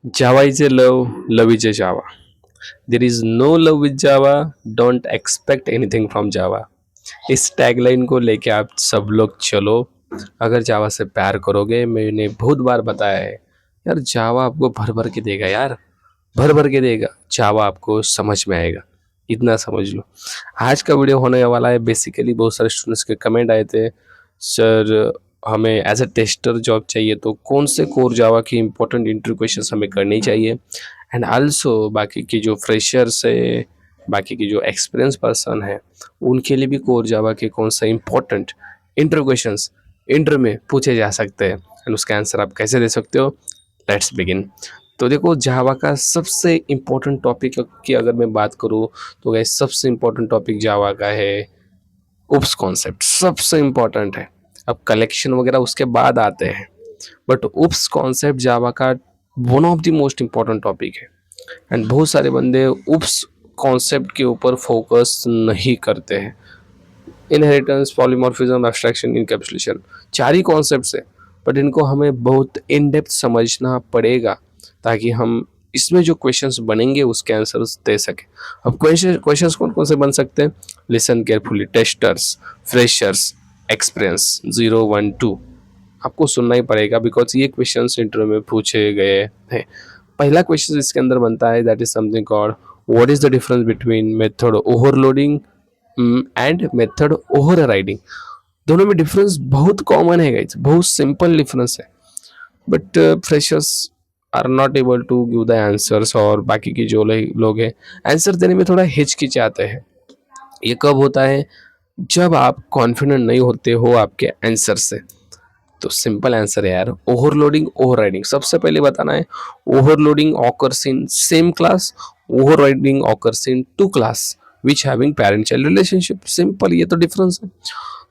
Java is a love, love is a Java. There is no love with Java, don't expect anything from Java. इस tagline को लेके आप सब लोग चलो। अगर जावा से प्यार करोगे, मैंने बहुत बार बताया है यार, जावा आपको भर भर के देगा यार, भर भर के देगा। जावा आपको समझ में आएगा, इतना समझ लो। आज का वीडियो होने वाला है बेसिकली, बहुत सारे स्टूडेंट्स के कमेंट आए थे, सर हमें एज अ टेस्टर जॉब चाहिए तो कौन से कोर जावा की इंपॉर्टेंट इंटरव्यू क्वेश्चंस हमें करनी चाहिए, एंड आल्सो बाकी की जो फ्रेशर्स है, बाकी की जो एक्सपीरियंस पर्सन है, उनके लिए भी कोर जावा के कौन सा इंपॉर्टेंट इंटरव्यू क्वेश्चंस इंटरव्यू में पूछे जा सकते हैं एंड उसका आंसर आप कैसे दे सकते हो। Let's begin. तो देखो, जावा का सबसे इम्पोर्टेंट टॉपिक की अगर मैं बात करूँ तो गाइस सबसे इम्पोर्टेंट टॉपिक जावा का है उप्स कॉन्सेप्ट, सबसे इम्पोर्टेंट है। अब कलेक्शन वगैरह उसके बाद आते हैं, बट उप्स कॉन्सेप्ट जावा का one of the most important topic है। एंड बहुत सारे बंदे उप्स कॉन्सेप्ट के ऊपर फोकस नहीं करते हैं। इनहेरिटेंस, पॉलीमॉर्फिज्म, एब्स्ट्रैक्शन, इनकैप्सुलेशन, चार ही कॉन्सेप्ट्स है, बट इनको हमें बहुत इन डेप्थ समझना पड़ेगा ताकि हम इसमें जो क्वेश्चंस बनेंगे उसके आंसर्स दे सकें। अब क्वेश्चंस कौन कौन से बन सकते हैं, listen carefully. Testers, freshers, experience 0, 1, 2 आपको सुनना ही पड़ेगा बिकॉज ये क्वेश्चंस इंटरव्यू में पूछे गए हैं। पहला क्वेश्चन इसके अंदर बनता है, that is something called what is the difference between method overloading and method overriding. दोनों में डिफरेंस बहुत कॉमन है गाइस, बहुत सिंपल डिफरेंस है, but freshers are not able to give the answers, और बाकी के जो लोग हैं आंसर देने में थोड़ा हिचकिचाते हैं। ये कब होता है, जब आप कॉन्फिडेंट नहीं होते हो आपके आंसर से। तो सिंपल आंसर है यार, ओवरलोडिंग ओवरराइडिंग। सबसे पहले बताना है, overloading occurs in same class, overriding occurs in two class which having parent child relationship. Simple, ये तो डिफरेंस है।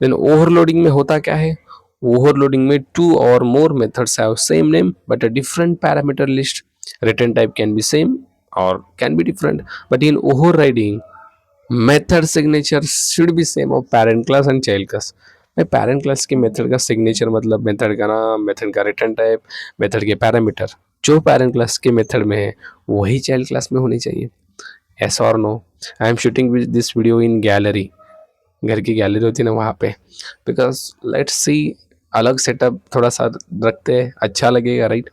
देन ओवरलोडिंग में होता क्या है, ओवरलोडिंग में two or more methods have same name but a different parameter list. Return type can be same or can be different, but in overriding method signature should be same of parent class and child class. मैं parent class की method का signature मतलब method का नाम, method का return type, method के parameter जो parent class के मेथड में है वही चाइल्ड क्लास में होनी चाहिए। यस और no. I am shooting this video in gallery, घर की गैलरी होती है ना वहाँ पे, बिकॉज लेट्स सी, अलग सेटअप थोड़ा सा रखते हैं, अच्छा लगेगा राइट।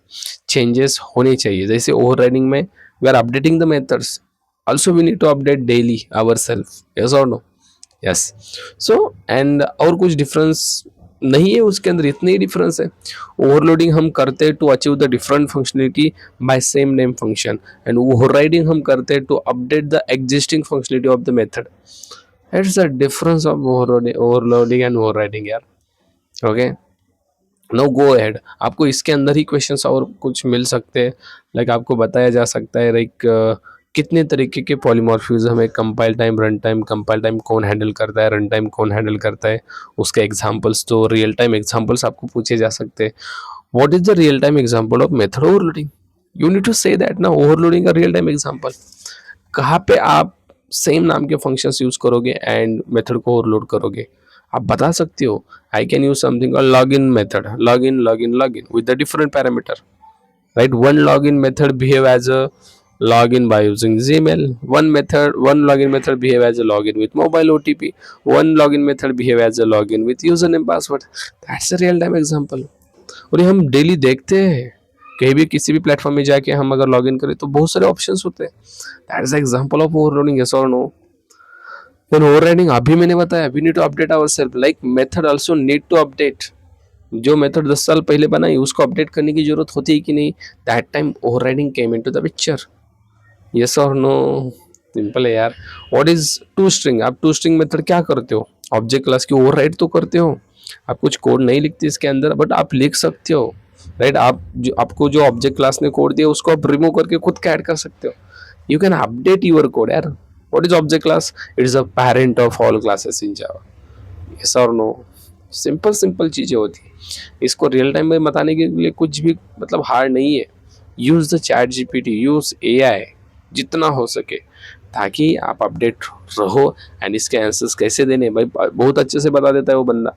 चेंजेस होने चाहिए, जैसे ओवर राइडिंग में we are updating the methods, also we need to update daily ourselves, yes or no। yes, so and और कुछ डिफरेंस नहीं है उसके अंदर, इतनी ही डिफरेंस है। ओवरलोडिंग हम करते हैं to achieve the different functionality by same name function, and overriding हम करते हैं to update the existing functionality of the method. It's the difference of overloading and overriding यार। Okay, no go ahead. आपको इसके अंदर ही क्वेश्चंस और कुछ मिल सकते हैं, लाइक आपको बताया जा सकता है लाइक कितने तरीके के पॉलीमॉर्फिज्म है, compile time, run time. Compile time कौन हैंडल करता है, रन टाइम कौन हैंडल करता है, उसके एग्जांपल्स, तो रियल टाइम एग्जांपल्स आपको पूछे जा सकते हैं। What is the real time example of method overloading, you need to say that ना, ओवरलोडिंग का रियल टाइम एग्जांपल कहाँ पे आप सेम नाम के फंक्शंस यूज करोगे एंड मेथड को ओवरलोड करोगे, आप बता सकते हो। I can use something log in method, log in log in log in with the different parameter, right? One login method behave as a login by using Gmail. One login method behave as a login with mobile OTP. One login method behave as a login with username password. That's a real time example. और ये हम daily देखते हैं, कहीं भी किसी भी platform में जाके हम अगर लॉगिन करें तो बहुत सारे ऑप्शंस होते हैं। That is example of overloading, yes और नो। देन ओवरराइडिंग अभी मैंने बताया, we need to update ourself, like method also need to update. जो मेथड 10 साल पहले बनाई उसको अपडेट करने की जरूरत होती है कि नहीं, that time overriding came into the picture, yes और नो। सिंपल है यार। व्हाट इज टू स्ट्रिंग, आप टू स्ट्रिंग मेथड क्या करते हो, ऑब्जेक्ट क्लास की ओवरराइड तो करते हो। आप कुछ कोड नहीं लिखते इसके अंदर, बट आप लिख सकते हो राइट। आप जो आपको जो ऑब्जेक्ट क्लास ने कोड दिया उसको आप रिमूव करके खुद का ऐड कर सकते हो। You can update your code यार। What is object class, it is a parent of all classes in Java, yes और नो। सिंपल सिंपल चीज़ें होती है, इसको रियल टाइम में बताने के लिए कुछ भी मतलब हार्ड नहीं है। Use the chat GPT, use AI जितना हो सके, ताकि आप अपडेट रहो। एंड इसके आंसर्स कैसे देने भाई बहुत अच्छे से बता देता है वो बंदा,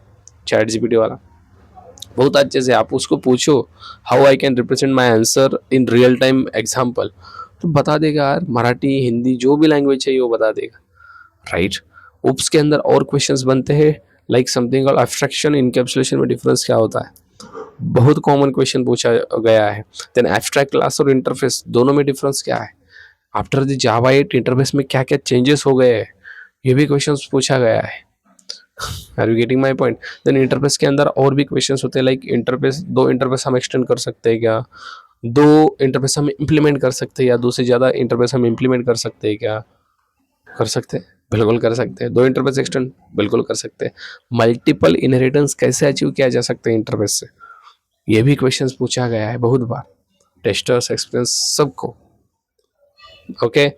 चैट जीपीटी वाला। बहुत अच्छे से आप उसको पूछो how I can represent my answer in real time example, तो बता देगा यार, मराठी हिंदी जो भी लैंग्वेज चाहिए वो बता देगा, राइट। उप्स के अंदर और क्वेश्चंस बनते हैं like something called abstraction encapsulation में डिफरेंस क्या होता है, बहुत कॉमन क्वेश्चन पूछा गया है। देन एब्स्ट्रैक्ट क्लास और इंटरफेस दोनों में डिफरेंस क्या है, आफ्टर द जावा 8 इंटरफेस में क्या क्या चेंजेस हो गए हैं, ये भी क्वेश्चन पूछा गया है। Are you getting my point. Then interface के अंदर और भी क्वेश्चन होते हैं लाइक इंटरफेस, दो इंटरफेस हम एक्सटेंड कर सकते हैं क्या, दो इंटरफेस हम इंप्लीमेंट कर सकते हैं या दो से ज़्यादा इंटरफेस हम इंप्लीमेंट कर सकते हैं क्या, कर सकते हैं, बिल्कुल कर सकते हैं। दो इंटरफेस एक्सटेंड बिल्कुल कर सकते हैं। मल्टीपल इनहेरिटेंस कैसे अचीव किया जा सकता है इंटरफेस से, ये भी क्वेश्चंस पूछा गया है बहुत बार, टेस्टर्स एक्सपीरियंस सबको। Okay,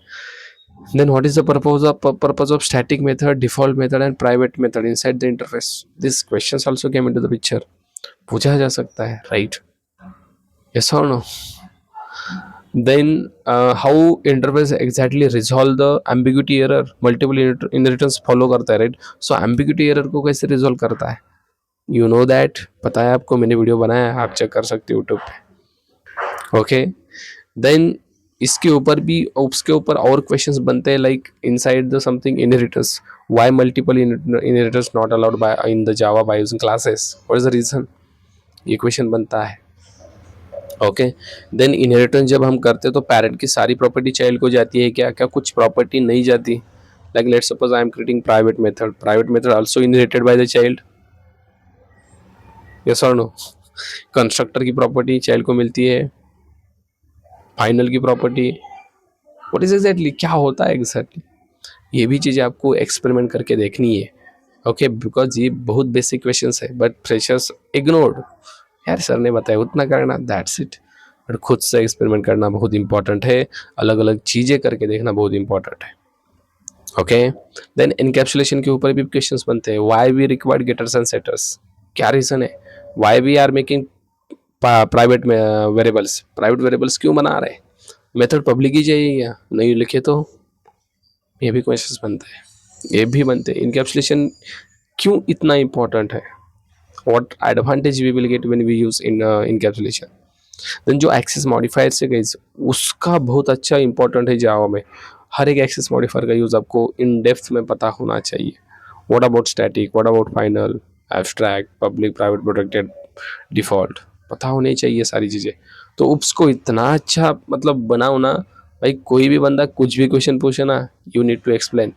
then what is the purpose of static method, default method and private method inside the interface, these questions also came into the picture, पूछा जा सकता है, right? Yes or no? Then how interface exactly resolve the ambiguity error, multiple inheritance follow करता है, right? So ambiguity error को कैसे resolve करता है, you know that, पता है आपको, मैंने वीडियो बनाया है, आप चेक कर सकते हो यूट्यूब पे। ओके, देन इसके ऊपर भी, उसके ऊपर और क्वेश्चंस बनते हैं like inside the something inheritance, why multiple inheritance not allowed by in the Java by using classes, what is the reason, ये क्वेश्चन बनता है। ओके, देन इनहेरिटेंस जब हम करते हैं तो पेरेंट की सारी प्रॉपर्टी चाइल्ड को जाती है क्या, क्या कुछ प्रॉपर्टी नहीं जाती, like let's suppose I am creating private method also inherited by the child, yes और नो। कंस्ट्रक्टर की प्रॉपर्टी चाइल्ड को मिलती है, फाइनल की प्रॉपर्टी, व्हाट इज एग्जैक्टली क्या होता है एग्जैक्टली, ये भी चीज़ें आपको एक्सपेरिमेंट करके देखनी है। ओके, बिकॉज ये बहुत बेसिक क्वेश्चंस है बट फ्रेशर्स इग्नोर्ड, यार सर ने बताया उतना करना, दैट्स इट। बट खुद से एक्सपेरिमेंट करना बहुत इंपॉर्टेंट है, अलग अलग चीज़ें करके देखना बहुत इंपॉर्टेंट है। ओके, देन इनकैप्सुलेशन के ऊपर भी क्वेश्चंस बनते हैं, why we required getters and setters, क्या रीज़न है, why we are making private variables क्यों बना रहे हैं, मेथड पब्लिक ही चाहिए या नहीं लिखे तो, ये भी क्वेश्चंस बनते हैं, ये भी बनते हैं। इनकैप्सुलेशन क्यों इतना इंपॉर्टेंट है, what advantage we will get when we use in encapsulation. Then जो एक्सेस मॉडिफायर से गई उसका बहुत अच्छा इंपॉर्टेंट है जावा में, हर एक एक्सेस मॉडिफायर का यूज़ आपको इन डेप्थ में पता होना चाहिए। What about static, what about final, abstract, public, private, protected, default, पता होनी चाहिए सारी चीज़ें। तो उसको इतना अच्छा मतलब बनाओ ना भाई, कोई भी बंदा कुछ भी क्वेश्चन पूछे ना, यू नीड टू एक्सप्लेन।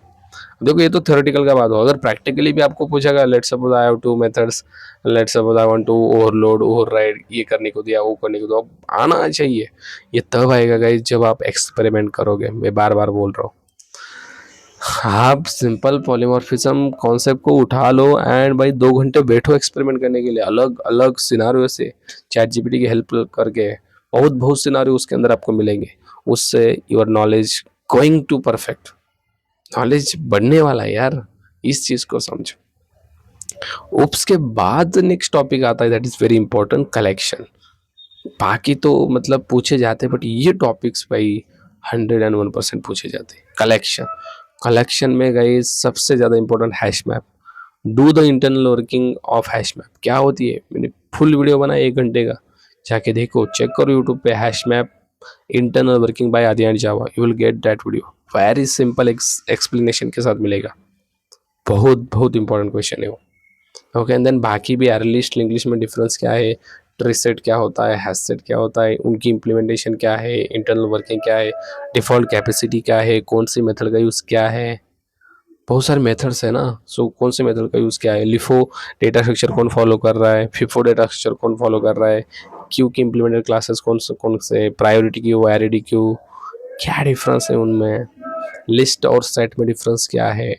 देखो ये तो थ्योरेटिकल का बात हो, अगर प्रैक्टिकली भी आपको पूछेगा, let's suppose I have two methods, let's suppose I want to overload override, ये करने को दिया वो करने को, तो अब आना चाहिए। ये तब आएगा गाइस जब आप एक्सपेरिमेंट करोगे, मैं बार बार बोल रहा हूँ। आप सिंपल पॉलीमॉर्फिज्म कॉन्सेप्ट को उठा लो एंड भाई 2 घंटे बैठो एक्सपेरिमेंट करने के लिए, अलग अलग सिनारियो से चैट जीपीटी की हेल्प करके, बहुत बहुत सिनारियो उसके अंदर आपको मिलेंगे, उससे your knowledge going to perfect, knowledge बढ़ने वाला है यार, इस चीज को समझो। उसके बाद नेक्स्ट टॉपिक आता है, that is very important, collection. बाकी तो मतलब पूछे जाते बट ये टॉपिक्स भाई 101% पूछे जाते। कलेक्शन, कलेक्शन में गई सबसे ज़्यादा important hash map, do the internal working of hash map क्या होती है, मैंने फुल वीडियो बनाया 1 घंटे का, जाके देखो, चेक करो यूट्यूब पे, hash map internal working by आदि and Java, you will get that video, very simple explanation के साथ मिलेगा। बहुत बहुत इंपॉर्टेंट क्वेश्चन है वो। ओके, एंड देन बाकी भी एरलिस्ट इंग्लिश में डिफरेंस क्या है, ट्रीसेट क्या होता है, हैशसेट क्या होता है, उनकी इम्प्लीमेंटेशन क्या है, इंटरनल वर्किंग क्या है, डिफ़ॉल्ट कैपेसिटी क्या है, कौन सी मेथड का यूज़ क्या है, बहुत सारे मेथड्स है ना। सो कौन से मेथड का यूज़ क्या है, लिफो डेटा स्ट्रक्चर कौन फॉलो कर रहा है, फिफो डेटा स्ट्रक्चर कौन फॉलो कर रहा है, क्यू की इम्प्लीमेंटेड क्लासेस कौन से, प्रायोरिटी क्यू, एरिडी क्यू, क्या डिफरेंस है उनमें, लिस्ट और सेट में डिफरेंस क्या है,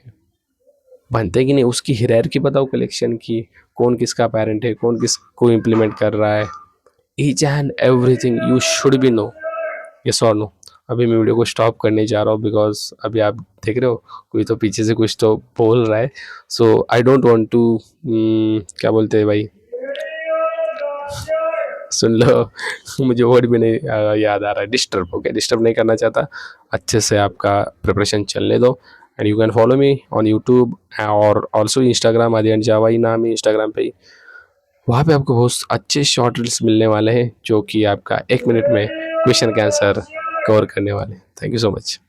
बनते कि नहीं, उसकी हियरार्की बताओ कलेक्शन की, कौन किसका पेरेंट है, कौन किसको इम्प्लीमेंट कर रहा है, each and everything you should be know, yes और नो। अभी मैं वीडियो को स्टॉप करने जा रहा हूँ बिकॉज अभी आप देख रहे हो कोई तो पीछे से कुछ तो बोल रहा है, सो आई डोंट वांट टू, क्या बोलते हैं भाई, सुन लो मुझे वर्ड भी नहीं याद आ रहा है, डिस्टर्ब, ओके, डिस्टर्ब नहीं करना चाहता, अच्छे से आपका प्रिपरेशन चलने दो। And you can follow me on YouTube और ऑल्सो इंस्टाग्राम, आदि एंड जावा ही नाम है इंस्टाग्राम पे ही, वहाँ पे आपको बहुत अच्छे शॉर्ट रील्स मिलने वाले हैं जो कि आपका 1 मिनट में क्वेश्चन का आंसर कवर करने वाले हैं। Thank you so much.